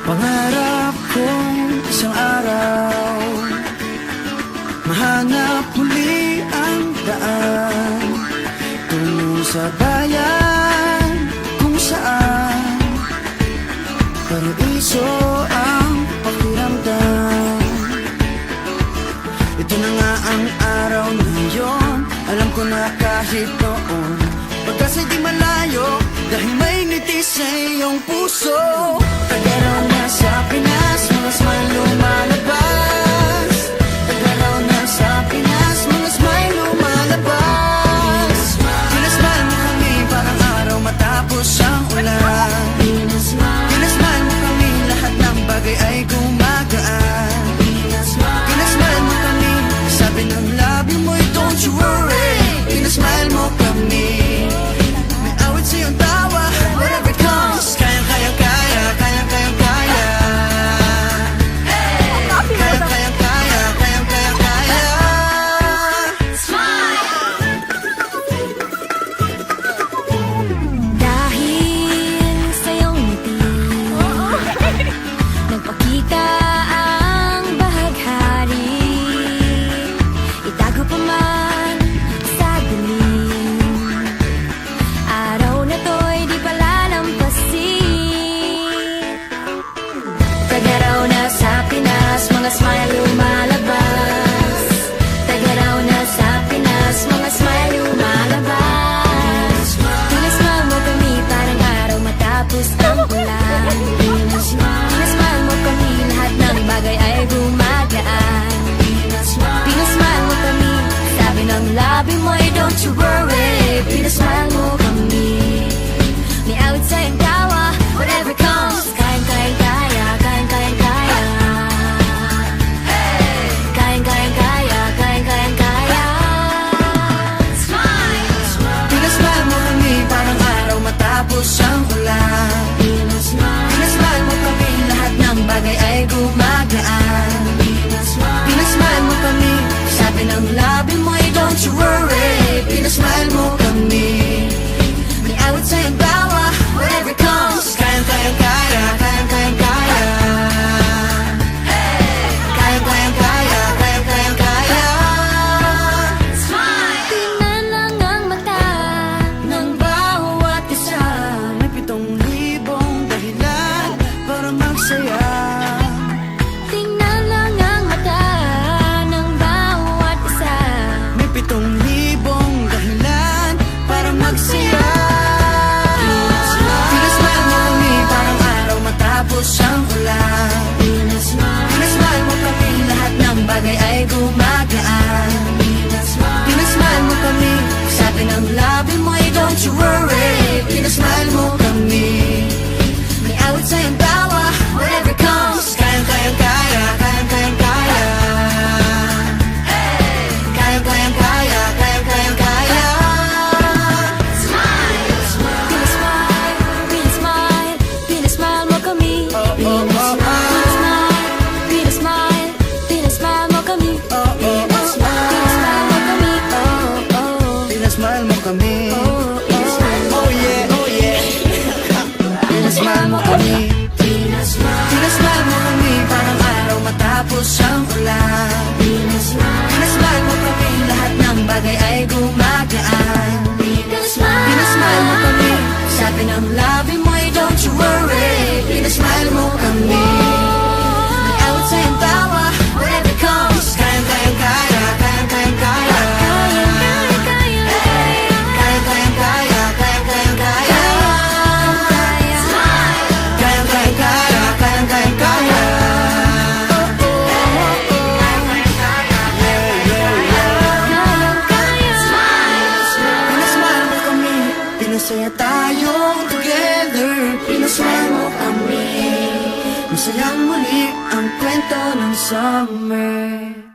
Pangarap kong isang araw mahanap muli ang daan tungo sa bayan kung saan paraiso ang pakiramdam. Ito na nga ang araw na yun. Alam ko na kahit noon pagkas di malayo, dahil may ngiti sa iyong puso. Tagaraw na sa Pinas, mga smile lumalabas. Tagaraw na sa Pinas, mga smile lumalabas. Pinasmile mo kami parang araw matapos ang ulan. Pinasmile mo kami, lahat ng bagay ay gumagaan. Pinasmile mo kami, sabi ng labi mo'y don't you worry. Pinasmile mo kami, may awit sa iyong tawa, whatever comes. Kaya kaya kaya, kaya kaya kaya. Kaya kaya kaya, kaya kaya kaya. Dahil sa iyong ngiti nagpakita ang bahaghari. Itago pa man sa dilim, araw na to'y di palalampasin. Tagaraw na sa Pinas, mga smile lumalabas. Tagaraw na sa Pinas, mga smile lumalabas. Pinasmile mo kami parang araw matapos ang ulan. Pinasmile mo kami, lahat ng bagay ay gumagaan. Pinasmile mo kami, sabi ng labi mo ay don't you worry. Pinasmile mo kami, may awit sa iyong tawa, whatever comes. Kaya kaya kaya, kaya kaya kaya. Kaya kaya kaya, kaya kaya kaya. Pinasmile mo kami parang araw matapos ang ulan. Pinasmile mo kami, lahat ng bagay ay gumagaan. Pinasmile mo kami, sabi ng labi mo ay don't you worry. Pinasmile mo kami, may awit sa iyong tawa, whatever comes. Kaya kaya kaya, kaya kaya kaya. Kaya kaya kaya, kaya kaya kaya. Tingnan lang ang mata ng bawat isa. May 7,000 dahilan para magsaya. Tingnan lang ang mata ng bawat isa. May 7,000 dahilan para magsaya. Pinasmile mo kami parang araw matapos ang ulan. Pinasmile mo kami, lahat ng bagay ay gumagaan. Pinasmile mo kami, sabi ng labi mo ay don't you worry. Pinasmile mo kami, may awit sa iyong tawa, whatever comes. Kaya kaya kaya, kaya kaya kaya. Kaya kaya kaya, kaya kaya kaya. Pinasmile, pinasmile, pinasmile mo kami. Pinasmile, pinasmile mo kami. Pinasmile mo kami. Pinasmile mo kami. Oh yeah, oh yeah. Pinasmile mo kami. Pinasmile mo kami parang araw matapos ang ulan. Pinasmile mo kami, lahat ng bagay ay gumagaan. Pinasmile mo kami, sabi ng labi mo ay don't you worry. Pinasmile mo kami, may awit sa iyong tawa, whatever comes. Kaya kaya kaya, kaya kaya kaya. Kaya kaya kaya, kaya kaya kaya. Kaya kaya kaya, kaya kaya kaya. Pinasmile mo kami, pinasaya tayo together. Pinasmile mo kami, masayang muli ang kwento ng summer.